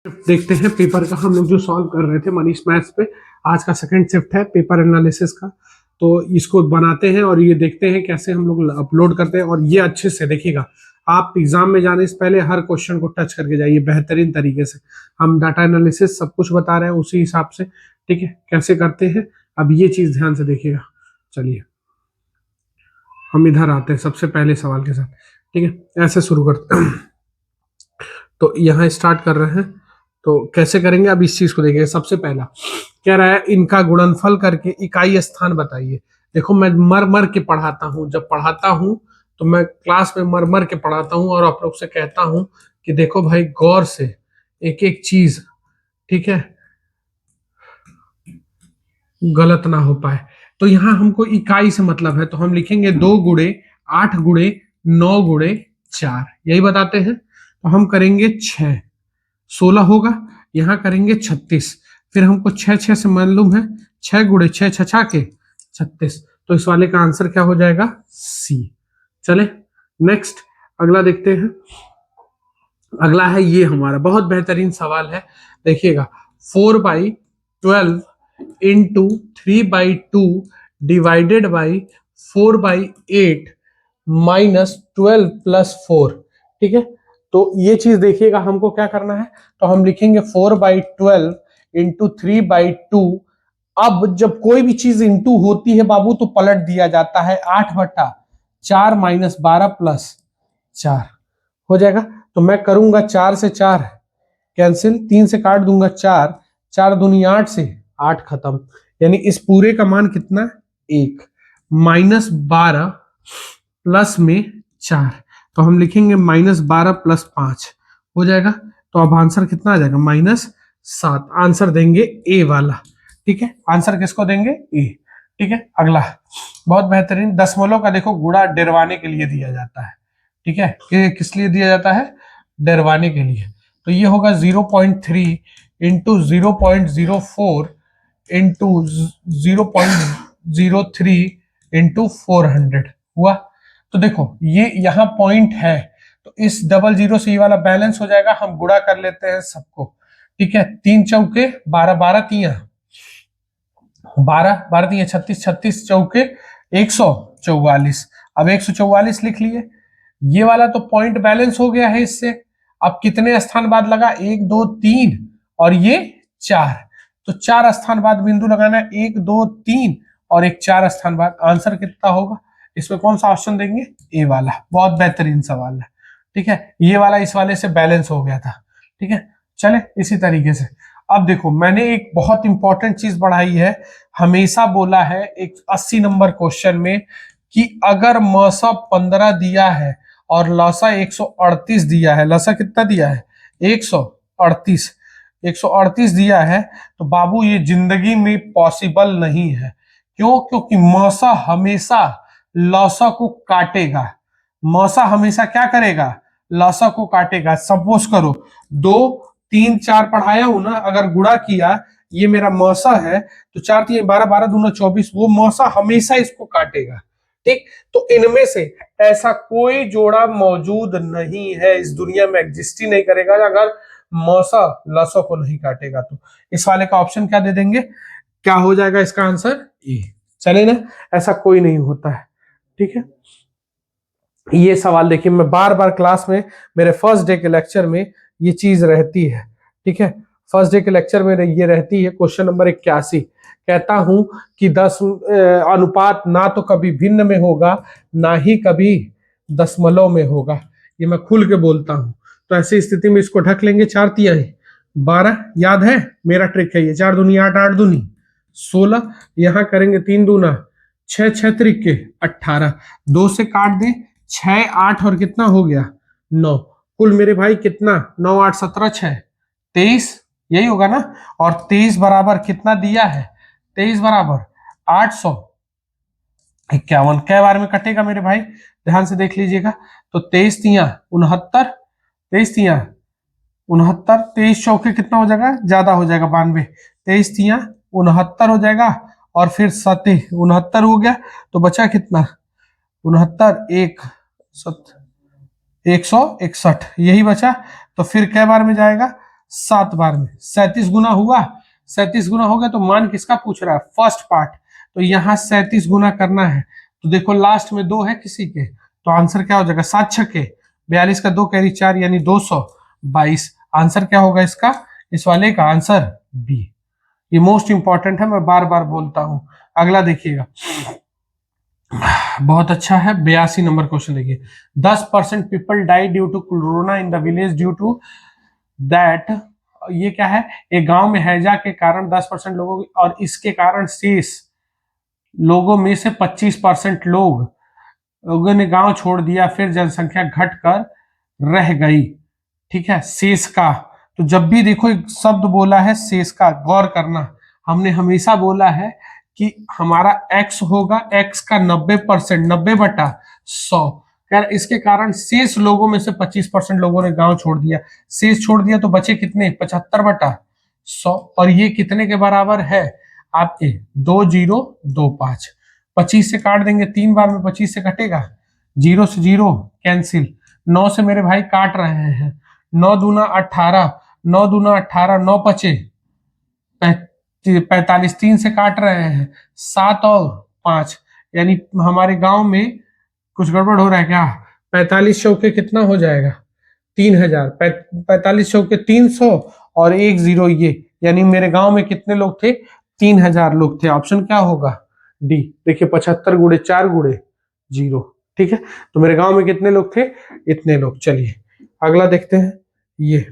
देखते हैं पेपर का। हम लोग जो सॉल्व कर रहे थे मनीष मैथ्स पे, आज का सेकंड शिफ्ट है पेपर एनालिसिस का। तो इसको बनाते हैं और ये देखते हैं कैसे हम लोग अपलोड करते हैं। और ये अच्छे से देखिएगा, आप एग्जाम में जाने से पहले हर क्वेश्चन को टच करके जाइए बेहतरीन तरीके से। हम डाटा एनालिसिस सब कुछ बता रहे हैं उसी हिसाब से, ठीक है, कैसे करते हैं। अब ये चीज ध्यान से देखिएगा। चलिए हम इधर आते हैं सबसे पहले सवाल के साथ, ठीक है। ऐसे शुरू करते हैं। तो यहाँ स्टार्ट कर रहे हैं, तो कैसे करेंगे अब इस चीज को देखिए। सबसे पहला कह रहा है इनका गुणनफल करके इकाई स्थान बताइए। देखो मैं मर मर के पढ़ाता हूँ, जब पढ़ाता हूँ तो मैं क्लास में मर मर के पढ़ाता हूँ और आप लोग से कहता हूँ कि देखो भाई गौर से एक एक चीज, ठीक है, गलत ना हो पाए। तो यहाँ हमको इकाई से मतलब है, तो हम लिखेंगे 2 × 8 × 9 × 4, यही बताते हैं। तो हम करेंगे 6, 16 होगा, यहाँ करेंगे 36। फिर हमको 6 6 से मालूम है, 6 × 6 छछा के 36। तो इस वाले का आंसर क्या हो जाएगा? सी। चले नेक्स्ट अगला देखते हैं। अगला है ये हमारा बहुत बेहतरीन सवाल है, देखिएगा। 4/12 इंटू 3/2 डिवाइडेड बाई 4/8 -12 + 4, ठीक है। तो ये चीज देखिएगा, हमको क्या करना है। तो हम लिखेंगे 4/12 इंटू 3/2। अब जब कोई भी चीज इंटू होती है बाबू तो पलट दिया जाता है, 8/4 -12 + 4 हो जाएगा। तो मैं करूंगा 4 से 4 कैंसिल, 3 से काट दूंगा 4, 4 दूनी 8 से 8 खत्म। यानी इस पूरे का मान कितना? 1 -12 प्लस में 4। तो हम लिखेंगे -12 + 5 हो जाएगा। तो अब आंसर कितना आ जाएगा? -7। आंसर देंगे ए वाला, ठीक है। आंसर किसको देंगे? ए, ठीक है। अगला बहुत बेहतरीन, दशमलव का देखो गुणा डरवाने के लिए दिया जाता है, ठीक है। किस लिए दिया जाता है? डरवाने के लिए। तो ये होगा 0.3 इंटू 0.04 इंटू 0.03 इंटू 400 हुआ। तो देखो ये यहाँ पॉइंट है, तो इस डबल जीरो से ये वाला बैलेंस हो जाएगा। हम गुणा कर लेते हैं सबको, ठीक है। 3 चौके 12, 12 तिया 12, 12 तिया 36, 36 चौके 144। अब 144 लिख लिए। ये वाला तो पॉइंट बैलेंस हो गया है इससे। अब कितने स्थान बाद लगा? 1 2 3 और ये 4। तो 4 स्थान बाद बिंदु लगाना है, 1 2 3 और एक 4 स्थान बाद। आंसर कितना होगा? इसमें कौन सा ऑप्शन देंगे? ए वाला। बहुत बेहतरीन सवाल है, ठीक है। ये वाला इस वाले से बैलेंस हो गया था, ठीक है। चले इसी तरीके से अब देखो, मैंने एक बहुत इंपॉर्टेंट चीज पढ़ाई है, हमेशा बोला है एक 80 नंबर क्वेश्चन में कि अगर मौसा 15 दिया है और लौसा 138 दिया है, लौसा कितना दिया है? 138, 138 दिया है, तो बाबू ये जिंदगी में पॉसिबल नहीं है। क्यों? क्योंकि मौसा हमेशा लौसा को काटेगा। मौसा हमेशा क्या करेगा? लौसा को काटेगा। सपोज करो 2 3 4 पढ़ाया हूं ना, अगर गुणा किया, ये मेरा मौसा है, तो 4 3 12, 12 दूना 24, वो मौसा हमेशा इसको काटेगा, ठीक। तो इनमें से ऐसा कोई जोड़ा मौजूद नहीं है इस दुनिया में, एग्जिस्ट ही नहीं करेगा अगर मौसा लौसा को नहीं काटेगा। तो इस वाले का ऑप्शन क्या दे देंगे? क्या हो जाएगा इसका आंसर? ए। चले ना, ऐसा कोई नहीं होता है, ठीक है। ये सवाल देखिए, मैं बार बार क्लास में, मेरे फर्स्ट डे के लेक्चर में ये चीज रहती है, ठीक है। फर्स्ट डे के लेक्चर में ये रहती है। क्वेश्चन नंबर 81 कहता हूं कि 10 अनुपात ना तो कभी भिन्न में होगा, ना ही कभी दशमलव में होगा। ये मैं खुल के बोलता हूं। तो ऐसी स्थिति में इसको ढक लेंगे। 4 तिया 12, याद है मेरा ट्रिक है ये। 4 दूनी 8, 8 दूनी 16, यहां करेंगे 3 दूना 6, 6 त्रिक 18, 2 से काट दें, 6 8 और कितना हो गया? 9। कुल मेरे भाई कितना? 9 8 17 6 23, यही होगा ना। और 23 बराबर कितना दिया है? 23 बराबर 851। कै बार में कटेगा मेरे भाई? ध्यान से देख लीजिएगा। तो 23 तिया 69, 23 तिया 69, 23 चौके कितना हो जाएगा? ज्यादा हो जाएगा, 92। 23 तिया 69 हो जाएगा, और फिर 7 69 हो गया, तो बचा कितना? 69 161, यही बचा। तो फिर कै बार में जाएगा? 7 बार में 37 गुना हुआ, 37 गुना हो गया, तो मान किसका पूछ रहा है, फर्स्ट पार्ट। तो यहाँ 37 गुना करना है, तो देखो लास्ट में 2 है किसी के, तो आंसर क्या हो जाएगा, 7 छक्के 42 का 2 कैरी 4 यानी 222। आंसर क्या होगा इसका, इस वाले का आंसर बी। ये मोस्ट इंपॉर्टेंट है, मैं बार बार बोलता हूं। अगला देखिएगा, बहुत अच्छा है, 82 नंबर क्वेश्चन देखिए। 10% people die due to corona in the village due to that, ये क्या है, एक गांव में हैजा के कारण 10% लोगों और इसके कारण शेष लोगों में से 25% लोगों ने गांव छोड़ दिया, फिर जनसंख्या घटकर रह गई। ठीक है, शेष का, तो जब भी देखो एक शब्द बोला है शेष का, गौर करना, हमने हमेशा बोला है कि हमारा x होगा, x का 90%, 90/100, यार इसके कारण शेष लोगों में से 25% लोगों ने गांव छोड़ दिया, शेष छोड़ दिया, तो बचे कितने, 75/100, और ये कितने के बराबर है आपके 2025। 25 से काट देंगे, 3 बार में 25 से कटेगा, 0 से 0 कैंसिल, 9 से मेरे भाई काट रहे हैं, 9 दूना 18, 9 दूना 18, 9 पचे 45, 3 से काट रहे हैं, 7 और 5, यानी हमारे गांव में कुछ गड़बड़ हो रहा है क्या, 45 चौके कितना हो जाएगा, 3000, 45 चौके 300 और 1 0 ये, यानी मेरे गांव में कितने लोग थे, 3000 लोग थे। ऑप्शन क्या होगा, डी। देखिए 75 गुड़े 4 गुड़े 0, ठीक है, तो मेरे गांव में कितने लोग थे, इतने लोग। चलिए अगला देखते हैं। ये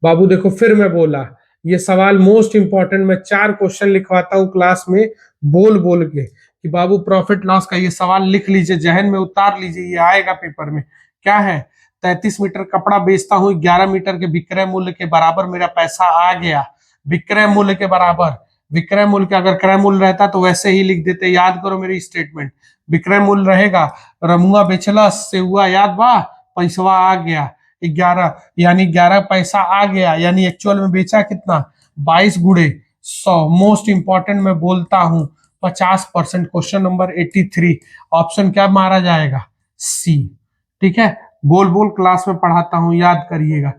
बाबू देखो, फिर मैं बोला, ये सवाल मोस्ट इंपॉर्टेंट, मैं 4 क्वेश्चन लिखवाता हूं क्लास में बोल बोल के कि बाबू प्रॉफिट लॉस का ये सवाल लिख लीजिए, जहन में उतार लीजिए, ये आएगा पेपर में। क्या है, 33 मीटर कपड़ा बेचता हूं, 11 मीटर के विक्रय मूल्य के बराबर मेरा पैसा आ गया, विक्रय मूल्य के बराबर, विक्रय मूल्य का अगर क्रय मूल्य रहता तो वैसे ही लिख देते, याद करो मेरी स्टेटमेंट, विक्रय मूल्य रहेगा, रमुआ बेचला से हुआ, याद बा, पैसवा आ गया 11, यानी 11 पैसा आ गया, यानी एक्चुअल में बेचा कितना, 22 गुड़े 100। मोस्ट इंपॉर्टेंट मैं बोलता हूं, 50%। क्वेश्चन नंबर 83, ऑप्शन क्या मारा जाएगा, सी। ठीक है, बोल बोल क्लास में पढ़ाता हूं, याद करिएगा।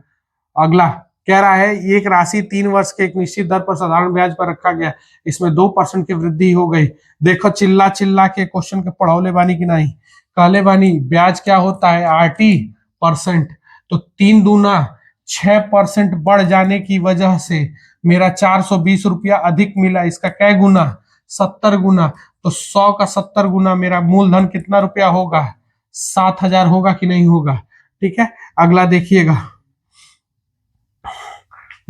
अगला कह रहा है, एक राशि 3 वर्ष के एक निश्चित दर पर साधारण ब्याज पर रखा गया, इसमें 2% की वृद्धि हो गई। देखो चिल्ला चिल्ला के क्वेश्चन के पढ़ौले बानी की नहीं, कहले बानी ब्याज क्या होता है, RT%, तो 3 दूना 6% बढ़ जाने की वजह से मेरा 420 रुपया अधिक मिला, इसका क्या गुना, 70 गुना, तो 100 का 70 गुना मेरा मूलधन कितना रुपया होगा, 7000 होगा कि नहीं होगा। ठीक है, अगला देखिएगा,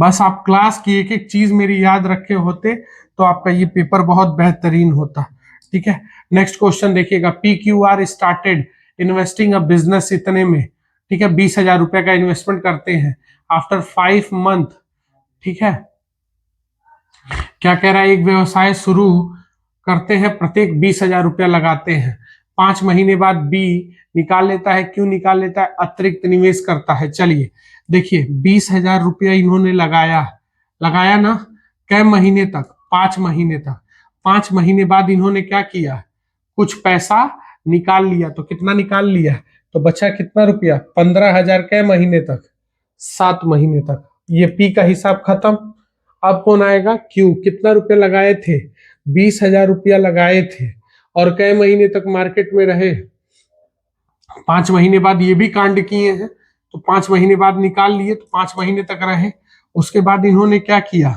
बस आप क्लास की एक एक चीज मेरी याद रखे होते तो आपका ये पेपर बहुत बेहतरीन होता। ठीक है, नेक्स्ट क्वेश्चन देखिएगा, PQR started investing a business इतने में, ठीक है, 20,000 रुपए का इन्वेस्टमेंट करते हैं आफ्टर 5 मंथ। ठीक है, क्या कह रहा है, एक व्यवसाय शुरू करते हैं, प्रत्येक 20,000 रुपया लगाते हैं, 5 महीने बाद बी निकाल लेता है, क्यों निकाल लेता है, अतिरिक्त निवेश करता है। चलिए देखिए, 20,000 रुपया इन्होंने लगाया, लगाया ना, कै महीने तक, 5 महीने तक, 5 महीने बाद इन्होंने क्या किया, कुछ पैसा निकाल लिया, तो कितना निकाल लिया, तो बचा कितना रुपया, 15,000 कै महीने तक, 7 महीने तक। ये पी का हिसाब खत्म। अब कौन आएगा, क्यू, कितना रुपया लगाए थे, 20,000 रुपया लगाए थे, और कई महीने तक मार्केट में रहे, 5 महीने बाद ये भी कांड किए हैं, तो 5 महीने बाद निकाल लिए, तो 5 महीने तक रहे। उसके बाद इन्होंने क्या किया,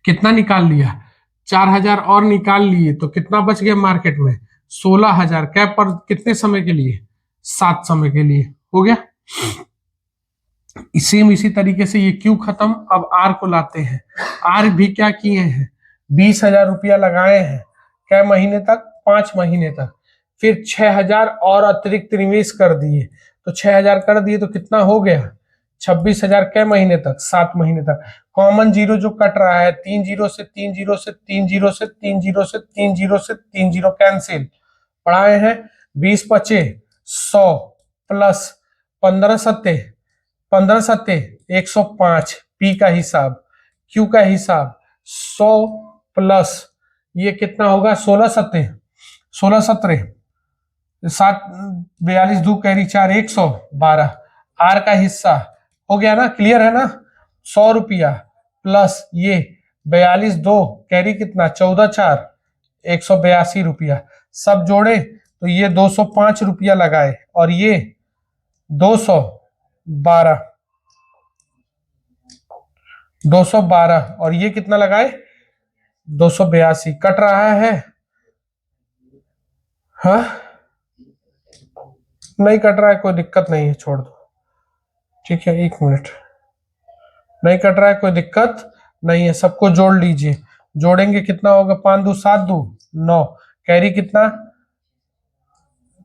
कितना निकाल लिया, 4,000 और निकाल लिए, तो कितना बच गया मार्केट में, 16,000, क्या पर कितने समय के लिए, 7 समय के लिए, हो गया। सेम इसी तरीके से ये क्यू खत्म। अब आर को लाते हैं, आर भी क्या किए हैं, 20,000 रुपया लगाए हैं, क्या महीने तक, 5 महीने तक, फिर 6,000 और अतिरिक्त निवेश कर दिए, तो 6,000 कर दिए तो कितना हो गया, 26,000 कै महीने तक, 7 महीने तक। कॉमन जीरो जो कट रहा है, 3 जीरो से 3 जीरो से 3 जीरो से 3 जीरो से 3 जीरो से 3 जीरो कैंसिल, पढ़ाए हैं, 20 पचे 100 प्लस 15 सत्ते 15 सत्ते 105, पी का हिसाब, क्यू का हिसाब, 100 प्लस ये कितना होगा, 16 सत्ते 16 सत्रे 7 42 2 कैरी 4 112, आर का हिस्सा हो गया ना, क्लियर है ना। 100 रुपया प्लस ये 42 2 कैरी कितना 14 4 182 रुपया, सब जोड़े तो ये 205 रुपया लगाए और ये 212 212 और ये कितना लगाए 282, कट रहा है। हाँ नहीं कट रहा है, कोई दिक्कत नहीं है, छोड़ दो। ठीक है 1 मिनट, नहीं कट रहा है, कोई दिक्कत नहीं है, सबको जोड़ लीजिए। जोड़ेंगे कितना होगा, 5 2 7 2 9, कैरी कितना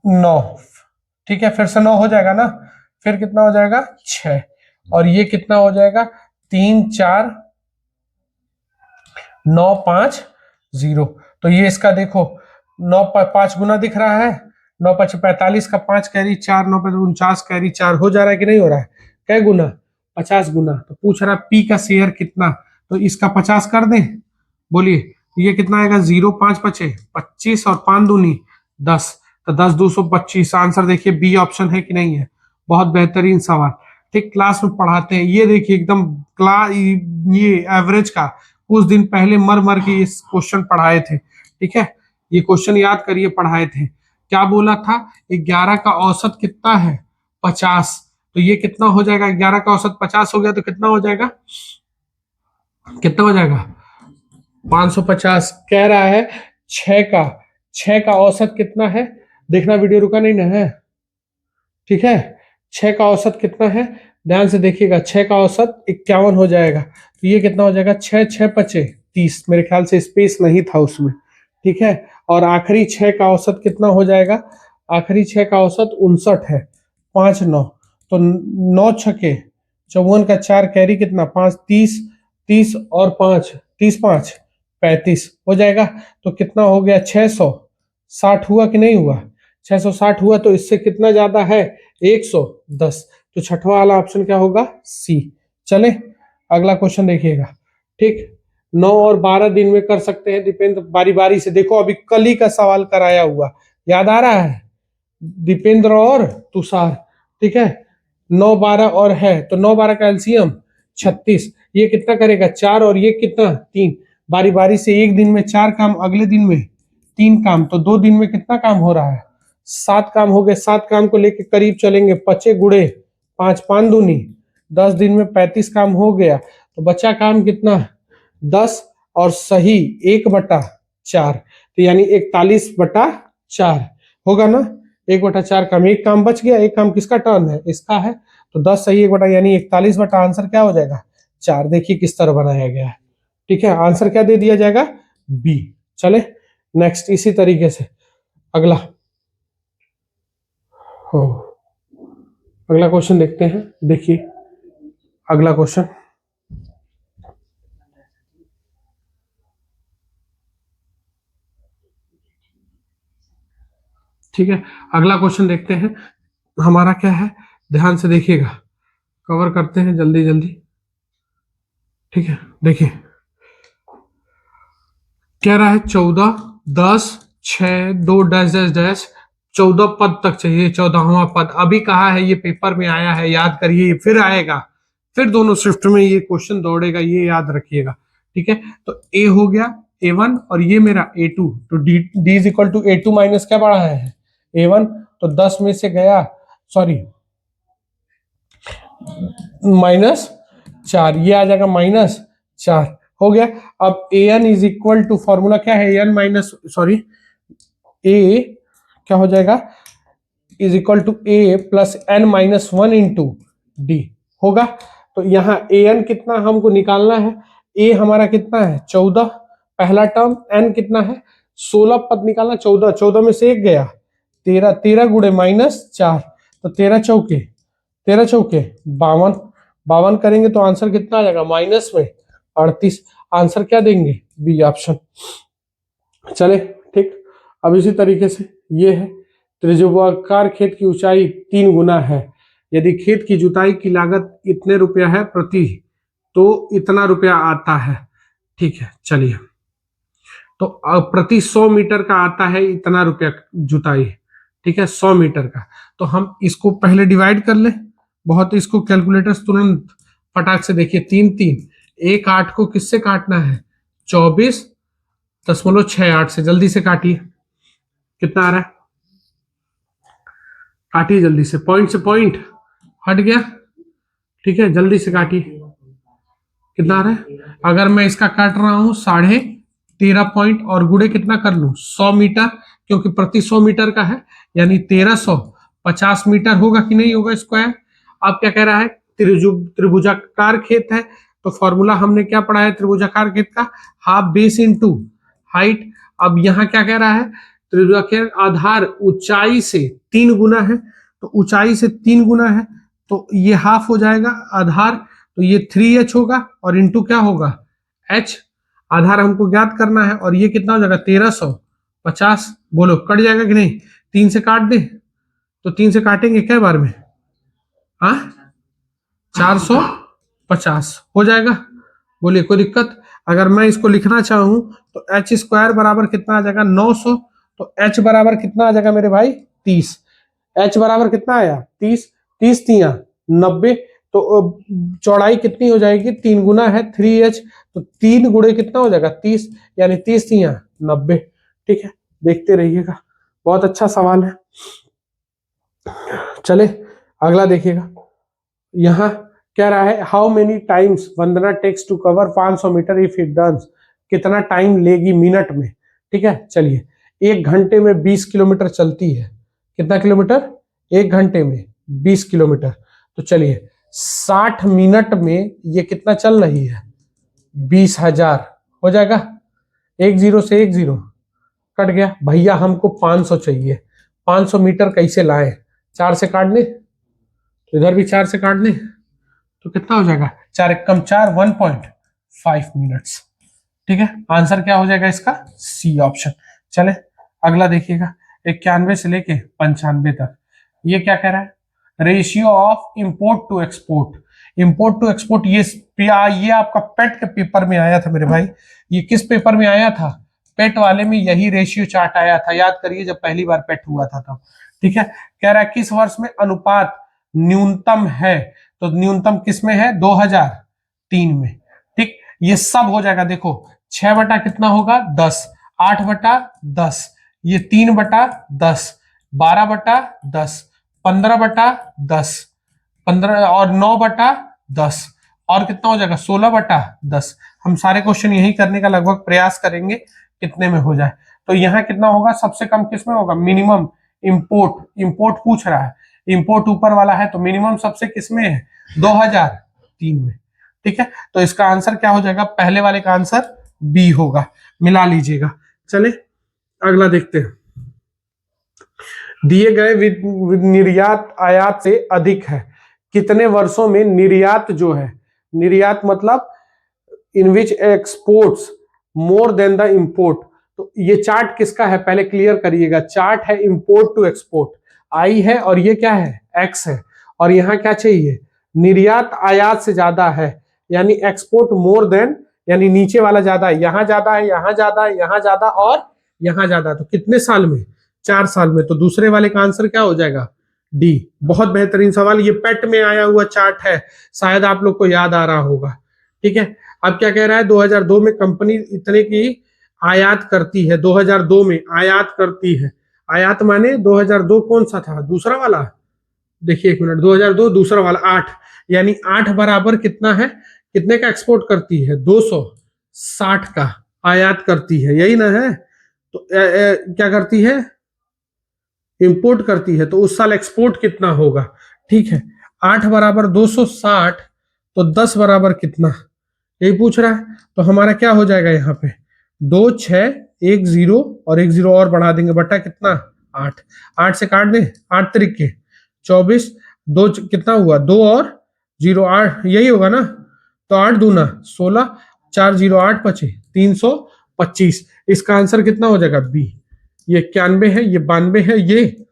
9। ठीक है फिर से 9 हो जाएगा ना, फिर कितना हो जाएगा 6, और ये कितना हो जाएगा 3 4 9 5 0। तो ये इसका देखो 9 5 गुना दिख रहा है, 9 5 45 का 5 कैरी 4 9 5 49 कैरी 4 हो जा रहा है कि नहीं हो रहा है, कै गुना 50 गुना। तो पूछ रहा है पी का शेयर कितना, तो इसका 50 कर दें, बोलिए ये कितना आएगा 0 5 5 25 और 5 दूनी 10, तो 10 225। आंसर देखिए बी ऑप्शन है कि नहीं है। बहुत बेहतरीन सवाल, ठीक क्लास में पढ़ाते हैं। ये देखिए एकदम क्लास ये एवरेज का कुछ दिन पहले मर मर के ये क्वेश्चन पढ़ाए थे। ठीक है ये क्वेश्चन याद करिए, पढ़ाए थे। क्या बोला था 11 का औसत कितना है 50, तो ये कितना हो जाएगा 11 का औसत 50 हो गया तो कितना हो जाएगा, कितना हो जाएगा 550। कह रहा है 6 का औसत कितना है, देखना वीडियो रुका नहीं ना है। ठीक है 6 का औसत कितना है, ध्यान से देखिएगा, 6 का औसत 51 हो जाएगा, तो ये कितना हो जाएगा 6 6 5 30, मेरे ख्याल से स्पेस नहीं था उसमें। ठीक है और आखिरी 6 का औसत कितना हो जाएगा, आखिरी 6 का औसत 59 है, 5 9, तो 9 छके 54 का 4 कैरी कितना 5 30 30 और 5 30 5 35 हो जाएगा, तो कितना हो गया 660 हुआ कि नहीं हुआ, 660 हुआ, तो इससे कितना ज्यादा है 110, तो छठवां वाला ऑप्शन क्या होगा सी। चले अगला क्वेश्चन देखिएगा। ठीक 9 और 12 दिन में कर सकते हैं, दीपेंद्र बारी बारी से देखो, अभी कल ही का सवाल कराया हुआ याद आ रहा है, दीपेंद्र और तुषार। ठीक है 9 12 और है, तो 9 12 का एलसीएम 36, ये कितना करेगा 4 और ये कितना 3, बारी बारी से एक दिन में 4 काम, अगले दिन में 3 काम, तो 2 दिन में कितना काम हो रहा है 7 काम हो गए। 7 काम को लेके करीब चलेंगे, 5 गुड़े 5 5 दूनी 10 दिन में 35 काम हो गया, तो बचा काम कितना 10 और सही 1/4, तो यानी 41/4 होगा ना, 1/4 काम, एक काम बच गया, एक काम किसका टर्न है इसका है, तो 10 सही 1 बटा यानी 41 बटा आंसर क्या हो जाएगा 4। देखिए किस तरह बनाया गया है। ठीक है आंसर क्या दे दिया जाएगा बी। चले नेक्स्ट इसी तरीके से अगला हो, अगला क्वेश्चन देखते हैं। देखिए अगला क्वेश्चन, ठीक है अगला क्वेश्चन देखते हैं हमारा क्या है, ध्यान से देखिएगा, कवर करते हैं जल्दी जल्दी। ठीक है देखिए कह रहा है 14 10 6 2 डैश डैश डैश 14 पद तक चाहिए, 14वां पद अभी कहा है, ये पेपर में आया है, याद करिए, फिर आएगा, फिर दोनों शिफ्ट में ये क्वेश्चन दौड़ेगा, ये याद रखिएगा। ठीक है तो ए हो गया A1 और ये मेरा A2, तो D is equal to A2 minus क्या बढ़ा है A1, तो 10 में से गया सॉरी -4, ये आ जाएगा -4 हो गया। अब an is equal to formula क्या है an माइनस सॉरी a क्या हो जाएगा is equal to a plus n minus 1 into D होगा। तो यहाँ an कितना हमको निकालना है, a हमारा कितना है 14 पहला टर्म, n कितना है 16 पद निकालना, 14 14 में से एक गया 13 13 गुड़े -4, तो 13 चौके 52 52 करेंगे तो आंसर कितना आ जाएगा माइनस में 38। आंसर क्या देंगे बी ऑप्शन। चले ठीक अब इसी तरीके से ये है, त्रिभुजाकार खेत की ऊंचाई 3 गुना है, यदि खेत की जुताई की लागत इतने रुपया है प्रति, तो इतना रुपया आता है। ठीक है चलिए तो प्रति 100 मीटर का आता है इतना रुपया जुताई। ठीक है 100 मीटर का, तो हम इसको पहले डिवाइड कर ले, बहुत इसको कैलकुलेटर्स तुरंत फटाक से देखिए, 3 3, एक 8 को किससे काटना है, 24.68 से, जल्दी से काटिए, कितना आ रहा है, काटिए जल्दी से पॉइंट हट गया, ठीक है, जल्दी से काटिए, कितना आ रहा है, अगर मैं इसका काट रहा हूं 13.5 पॉइंट और गुड़े कितना कर लूं 100 मीटर, क्योंकि प्रति 100 मीटर का है, यानी 1350 मीटर होगा कि नहीं होगा स्क्वायर। अब क्या कह रहा है, त्रिभुजाकार खेत है, तो फॉर्मूला हमने क्या पढ़ा है त्रिभुजाकार खेत का, हाफ बेस इनटू हाइट। अब यहाँ क्या कह रहा है, त्रिभुजाकार आधार ऊंचाई से 3 गुना है, तो ऊंचाई से 3 गुना है, तो ये हाफ हो जाएगा आधार, तो ये 3h होगा और इंटू क्या होगा h, आधार हमको ज्ञात करना है, और ये कितना हो जाएगा 1350। बोलो कट जाएगा कि नहीं, 3 से काट दे, तो 3 से काटेंगे क्या बार में, हाँ 450 हो जाएगा। बोलिए कोई दिक्कत, अगर मैं इसको लिखना चाहूं तो h स्क्वायर बराबर कितना आ जाएगा 900, तो h बराबर कितना आ जाएगा मेरे भाई 30, h बराबर कितना आया 30, 30 3 90, तो चौड़ाई कितनी हो जाएगी, 3 गुना है 3h, तो 3 गुणे कितना हो जाएगा 30, यानी 30 3 90, ठीक है, देखते रहिएगा, बहुत अच्छा सवाल है। चले अगला देखिएगा, यहाँ कह रहा है how many times Vandana takes to cover 500 metre if it does, कितना टाइम लेगी मिनट में, ठीक है, चलिए 1 घंटे में 20 किलोमीटर चलती है, कितना किलोमीटर, 1 घंटे में 20 किलोमीटर, तो चलिए 60 मिनट में ये कितना चल रही है 20,000 हो जाएगा, 10 से 10 कट गया, भैया हमको 500 चाहिए, 500 मीटर कैसे लाए, 4 से काट दे, तो इधर भी 4 से काट दे, तो कितना हो जाएगा 4 एक कम 4 1.5 मिनट्स, ठीक है, आंसर क्या हो जाएगा इसका सी ऑप्शन। चले अगला देखिएगा, 91 से लेके 95 तक, ये क्या कह रहा है, ratio of import to export, import to export, ये आपका पेट के पेपर में आया था मेरे भाई, ये किस पेपर में आया था, पेट वाले में यही रेशियो चार्ट आया था, याद करिए जब पहली बार पेट हुआ था तब, ठीक है, कह रहा है किस वर्ष में अनुपात न्यूनतम है, तो न्यूनतम किस में है 2003 में, ठीक, ये सब हो जाएगा, देखो 6 बटा कितना होगा 10, 8 बटा 10, ये 3 बटा 10, 12 बटा 10, 15 बटा 10, 15 और 9 बटा 10, और कितना हो जाएगा 16 बटा 10, हम सारे क्वेश्चन यही करने का लगभग प्रयास करेंगे कितने में हो जाए, तो यहाँ कितना होगा, सबसे कम किस में होगा, मिनिमम इंपोर्ट पूछ रहा है, इंपोर्ट ऊपर वाला है, तो मिनिमम सबसे किस में है 2003 में, ठीक है, तो इसका आंसर क्या हो जाएगा, पहले वाले का आंसर बी होगा, मिला लीजिएगा। चले अगला देखते हैं, दिए गए निर्यात आयात से अधिक है, कितने वर्षों में निर्यात जो है, निर्यात मतलब in which exports more than the import, तो ये चार्ट किसका है पहले क्लियर करिएगा, चार्ट है इंपोर्ट टू एक्सपोर्ट, आई है और ये क्या है एक्स है, और यहाँ क्या चाहिए निर्यात आयात से ज्यादा है, यानी एक्सपोर्ट मोर देन, यानी नीचे वाला ज्यादा है, यहाँ ज्यादा है, यहाँ ज्यादा है, यहाँ ज्यादा और यहाँ ज्यादा, तो कितने साल में 4 साल में, तो दूसरे वाले का आंसर क्या हो जाएगा डी। बहुत बेहतरीन सवाल, ये पेट में आया हुआ चार्ट है, शायद आप लोग को याद आ रहा होगा, ठीक है। अब क्या कह रहा है 2002 में कंपनी इतने की आयात करती है, 2002 में आयात करती है, आयात माने 2002 कौन सा था दूसरा वाला, देखिए 1 मिनट, 2002 दूसरा वाला 8, यानी 8 बराबर कितना है, कितने का एक्सपोर्ट करती है 260 का आयात करती है, यही ना है, तो क्या करती है इंपोर्ट करती है, तो उस साल एक्सपोर्ट कितना होगा, ठीक है, 8 बराबर 260, तो 10 बराबर कितना, यही पूछ रहा है, तो हमारा क्या हो जाएगा यहाँ पे 2 6 1 0 और 1 0 और बढ़ा देंगे बटा कितना 8, 8 से काट दें 8 तरीके 24, 2 कितना हुआ 2 और 0 8, यही होगा ना, तो 8 दूना 16, 4 0 8 बचे 325, इसका आंसर कितना हो जाएगा बी, ये 91 है, ये 92 है, ये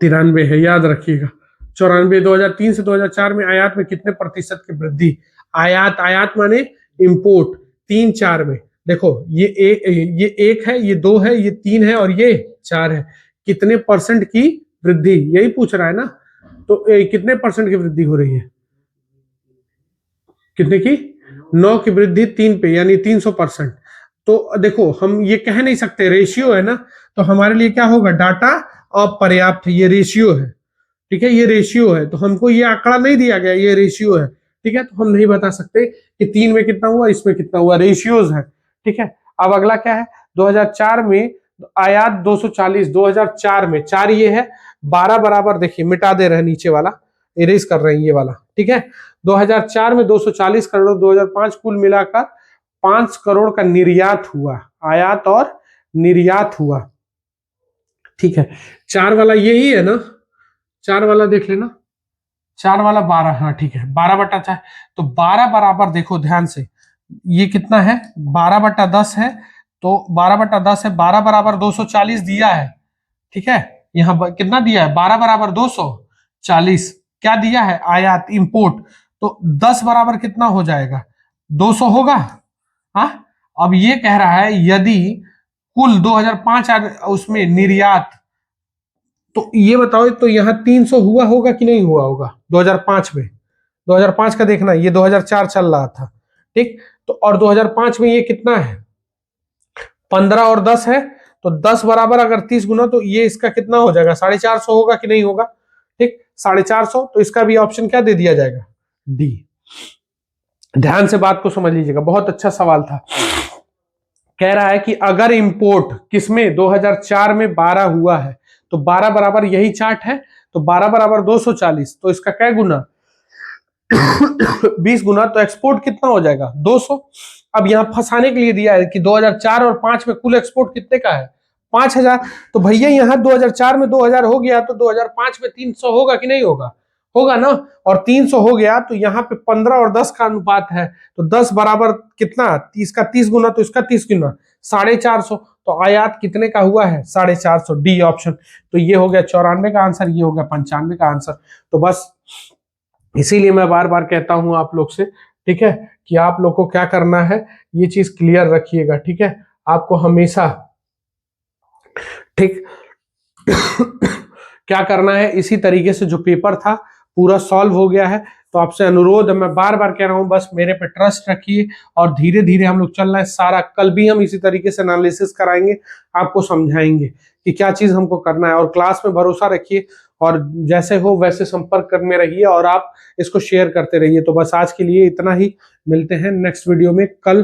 93 है, याद रखिएगा। 94, 2003 से 2004 में आयात में कितने प्रतिशत की वृद्धि, आयात माने इंपोर्ट 3 4 में, देखो ये एक है, ये 2 है, ये 3 है और ये 4 है, कितने परसेंट की वृद्धि, यही पूछ रहा है ना, तो कितने परसेंट की वृद्धि हो रही है, कितने की, 9 की वृद्धि 3 पे यानी 300%। तो देखो हम ये कह नहीं सकते, रेशियो है ना, तो हमारे लिए क्या होगा, डाटा अपर्याप्त है, ये रेशियो है, ठीक है, ये रेशियो है, तो हमको ये आंकड़ा नहीं दिया गया, ये रेशियो है, ठीक है, तो हम नहीं बता सकते कि 3 में कितना हुआ, इसमें कितना हुआ, रेशियोज है, ठीक है। अब अगला क्या है, 2004 में आयात 240, 2004 में 4 ये है, 12 बराबर, देखिए मिटा दे रहे हैं नीचे वाला, इरेज कर रहे हैं ये वाला, ठीक है। 2004 में 240 करोड़, 2005 कुल मिलाकर 5 करोड़ का निर्यात हुआ, आयात और निर्यात हुआ, ठीक है। 4 वाला यही है ना, 4 वाला देख लेना, 4 वाला 12, हाँ ठीक है, 12/4, तो 12 बराबर, देखो ध्यान से, ये कितना है, 12/10 है, तो 12/10 है, 12 बराबर 240 दिया है, ठीक है, यहाँ कितना दिया है, 12 बराबर 240, क्या दिया है, आयात इंपोर्ट, तो 10 बराबर कितना हो जाएगा, 200 होगा, हाँ। अब ये कह रहा है यदि कुल 2005 उसमें निर्यात, तो ये बताओ, तो यहाँ 300 हुआ होगा कि नहीं हुआ होगा 2005 में, 2005 का देखना, ये 2004 चल रहा था, ठीक, तो और 2005 में ये कितना है, 15 और 10 है, तो 10 बराबर अगर 30 गुना, तो ये इसका कितना हो जाएगा, 450 होगा कि नहीं होगा, ठीक, 450, तो इसका भी ऑप्शन क्या दे दिया जाएगा, डी। ध्यान से बात को समझ लीजिएगा, बहुत अच्छा सवाल था। कह रहा है कि अगर इंपोर्ट किसमें 2004 में 12 हुआ है, तो 12 बराबर यही चार्ट है, तो 12 बराबर 240, तो इसका क्या गुना 20 गुना, तो एक्सपोर्ट कितना हो जाएगा 200। अब यहां फंसाने के लिए दिया है कि 2004 और 5 में कुल एक्सपोर्ट कितने का है, 5000, तो भैया यहाँ 2004 में 2000 हो गया, तो 2005 में 300 होगा कि नहीं होगा, होगा ना, और 300 हो गया, तो यहाँ पे 15 और 10 का अनुपात है, तो 10 बराबर कितना, इसका 30 गुना, तो इसका 30 गुना 450, तो आयात कितने का हुआ है, 450, डी ऑप्शन। तो ये हो गया 94 का आंसर, ये हो गया 95 का आंसर। तो बस इसीलिए मैं बार बार कहता हूं आप लोग से, ठीक है, कि आप लोग को क्या करना है, ये चीज क्लियर रखिएगा, ठीक है, आपको हमेशा, ठीक क्या करना है, इसी तरीके से जो पेपर था पूरा सॉल्व हो गया है, तो आपसे अनुरोध है, मैं बार बार कह रहा हूं, बस मेरे पे ट्रस्ट रखिए, और धीरे धीरे हम लोग चल रहे हैं, सारा कल भी हम इसी तरीके से एनालिसिस कराएंगे, आपको समझाएंगे कि क्या चीज हमको करना है, और क्लास में भरोसा रखिए, और जैसे हो वैसे संपर्क में रहिए, और आप इसको शेयर करते रहिए। तो बस आज के लिए इतना ही, मिलते हैं नेक्स्ट वीडियो में कल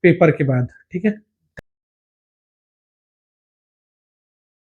पेपर के बाद, ठीक है।